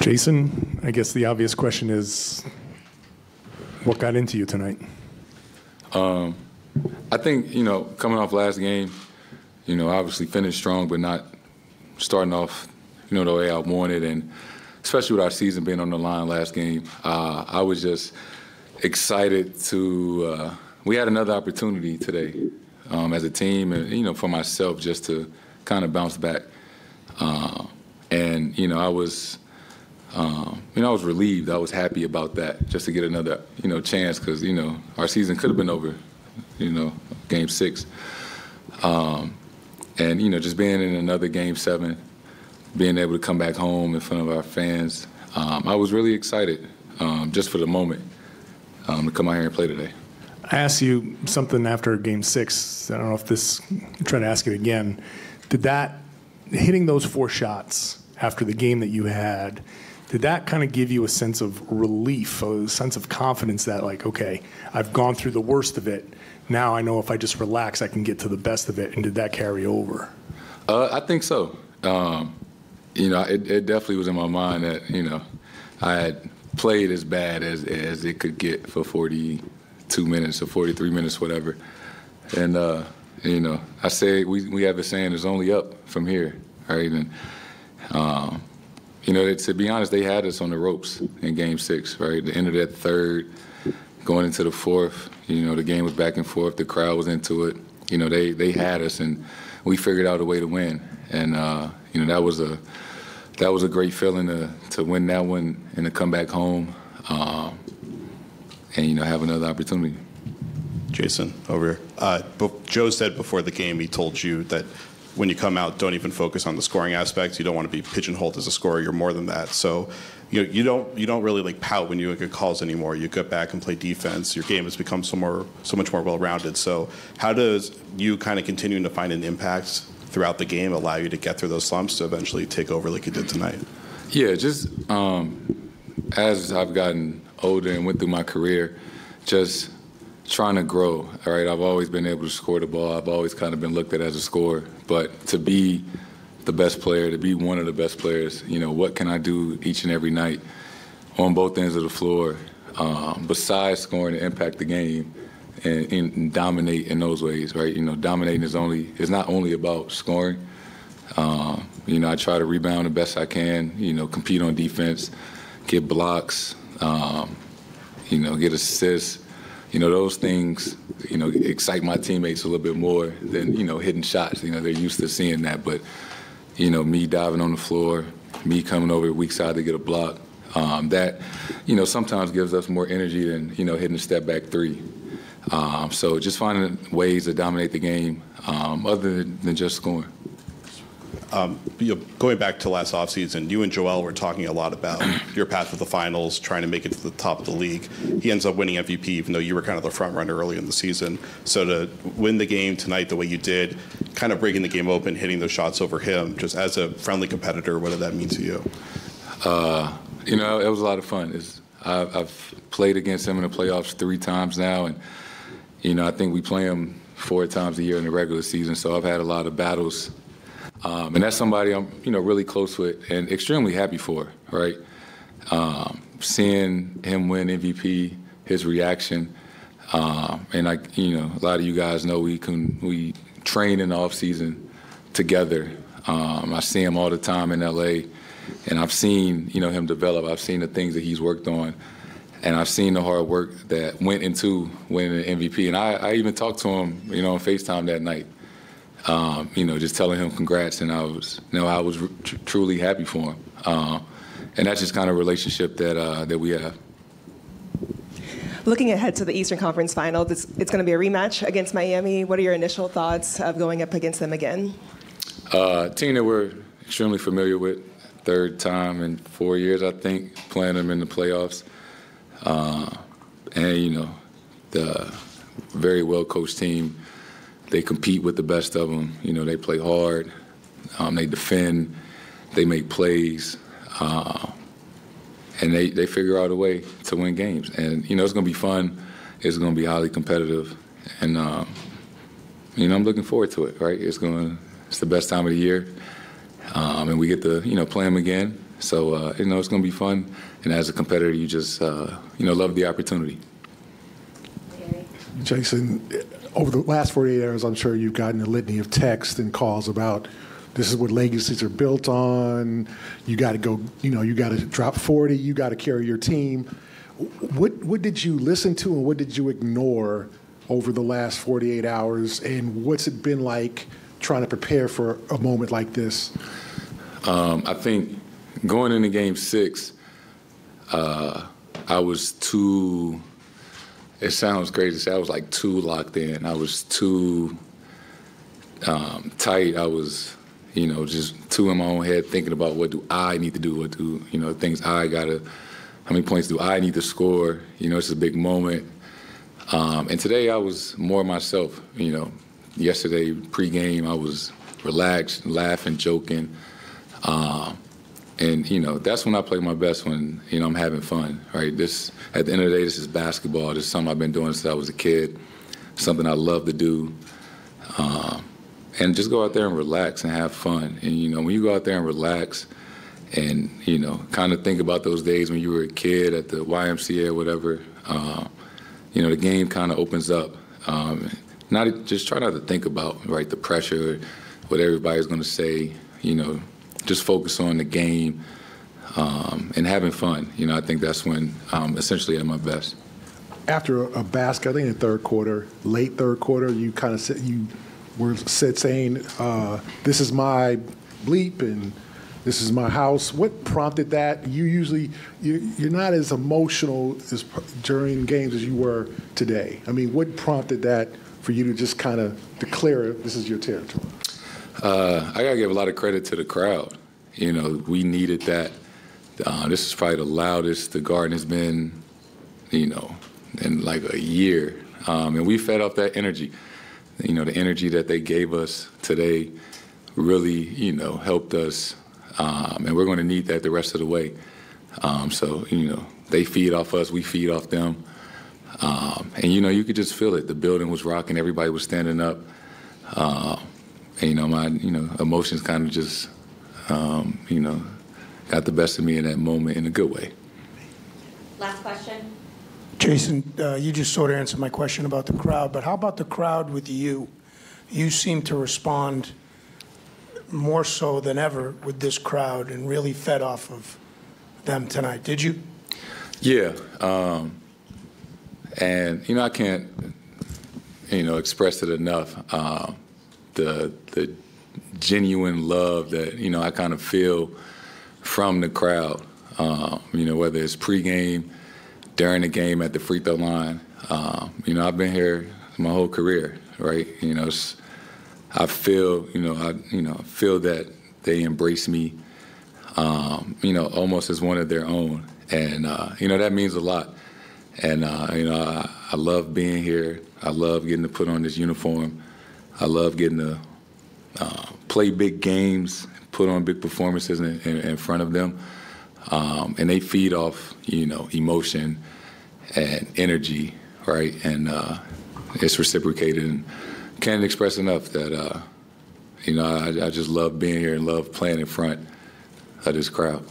Jayston, I guess the obvious question is, what got into you tonight? I think, coming off last game, obviously finished strong, but not starting off, the way I wanted. And especially with our season being on the line last game, I was just excited to we had another opportunity today as a team and, for myself just to kind of bounce back. And, I was relieved. I was happy about that, just to get another, chance because, our season could have been over, Game 6. And, just being in another Game 7, being able to come back home in front of our fans, I was really excited just for the moment to come out here and play today. I asked you something after Game 6. I don't know if try to ask it again. Did that, hitting those 4 shots after the game that you had, did that kind of give you a sense of relief, a sense of confidence that, like, okay, I've gone through the worst of it. Now I know if I just relax, I can get to the best of it. And did that carry over? I think so. It definitely was in my mind that, I had played as bad as it could get for 42 minutes or 43 minutes, whatever. And, I say we have a saying, it's only up from here, right? And, to be honest, they had us on the ropes in Game 6, right? The end of that third, going into the fourth, the game was back and forth. The crowd was into it. They had us, and we figured out a way to win. And, that was a great feeling to win that one and to come back home and, have another opportunity. Jayston, over here. Joe said before the game, he told you that when you come out, don't even focus on the scoring aspects. You don't want to be pigeonholed as a scorer. You're more than that. So you don't really pout when you get calls anymore. You get back and play defense. Your game has become so much more well-rounded. So how does you kind of continuing to find an impact throughout the game allow you to get through those slumps to eventually take over like you did tonight? Yeah, just as I've gotten older and went through my career, just trying to grow, all right? I've always been able to score the ball. I've always kind of been looked at as a scorer. But to be the best player, to be one of the best players, what can I do each and every night on both ends of the floor besides scoring to impact the game and dominate in those ways, right? Dominating is not only about scoring. I try to rebound the best I can, compete on defense, get blocks, get assists. Those things, excite my teammates a little bit more than, hitting shots. They're used to seeing that. But, me diving on the floor, me coming over the weak side to get a block, that, sometimes gives us more energy than, hitting a step-back 3. So just finding ways to dominate the game other than just scoring. Going back to last offseason, you and Joel were talking a lot about your path to the finals, trying to make it to the top of the league. He ends up winning MVP, even though you were kind of the front runner early in the season. So to win the game tonight the way you did, kind of breaking the game open, hitting those shots over him, just as a friendly competitor, what did that mean to you? It was a lot of fun. I've played against him in the playoffs 3 times now, and, I think we play him 4 times a year in the regular season, so I've had a lot of battles. And that's somebody I'm, really close with and extremely happy for, right? Seeing him win MVP, his reaction, and a lot of you guys know we train in the off season together. I see him all the time in LA, and I've seen, him develop. I've seen the things that he's worked on, and I've seen the hard work that went into winning an MVP. And I even talked to him, on FaceTime that night. Just telling him congrats, and I was truly happy for him. And that's just kind of relationship that we have. Looking ahead to the Eastern Conference Finals, it's going to be a rematch against Miami. What are your initial thoughts of going up against them again? Team that we're extremely familiar with, 3rd time in 4 years, I think, playing them in the playoffs. And, the very well-coached team. They compete with the best of them. They play hard. They defend. They make plays. And they figure out a way to win games. And, it's going to be fun. It's going to be highly competitive. And, I'm looking forward to it, right? It's the best time of the year. And we get to, play them again. So, it's going to be fun. And as a competitor, you just, love the opportunity. Jayston, over the last 48 hours, I'm sure you've gotten a litany of texts and calls about this is what legacies are built on. You got to go, you got to drop 40. You got to carry your team. What did you listen to and what did you ignore over the last 48 hours? And what's it been like trying to prepare for a moment like this? I think going into Game 6, I was too. It sounds crazy to say I was like too locked in. I was too tight. I was, just too in my own head thinking about what do I need to do, what do, things I gotta, how many points do I need to score? It's a big moment. And today I was more myself. Yesterday pregame I was relaxed, laughing, joking. And, that's when I play my best, when, I'm having fun, right? At the end of the day, this is basketball. This is something I've been doing since I was a kid, something I love to do. And just go out there and relax and have fun. And, when you go out there and relax and, kind of think about those days when you were a kid at the YMCA or whatever, the game kind of opens up. Try not to think about, right, the pressure, what everybody's going to say, just focus on the game and having fun. I think that's when I'm essentially at my best. After a basket, I think in the third quarter, late third quarter, you kind of said saying, "This is my bleep and this is my house." What prompted that? You're not as emotional during games as you were today. I mean, what prompted that for you to just kind of declare this is your territory? I got to give a lot of credit to the crowd. We needed that. This is probably the loudest the Garden has been, in like a year. And we fed off that energy. The energy that they gave us today really, helped us. And we're going to need that the rest of the way. So, they feed off us, we feed off them. And, you could just feel it. The building was rocking, everybody was standing up. And, my, emotions kind of just, got the best of me in that moment in a good way. Last question. Jayston, you just sort of answered my question about the crowd, but how about the crowd with you? You seem to respond more so than ever with this crowd and really fed off of them tonight. Did you? Yeah. And, I can't, express it enough. The genuine love that, I kind of feel from the crowd, whether it's pregame, during the game, at the free throw line. I've been here my whole career, right? I feel, feel that they embrace me, almost as one of their own. And, that means a lot. And, I love being here. I love getting to put on this uniform. I love getting to play big games, put on big performances in front of them. And they feed off, emotion and energy, right? And it's reciprocated. And can't express enough that, I just love being here and love playing in front of this crowd.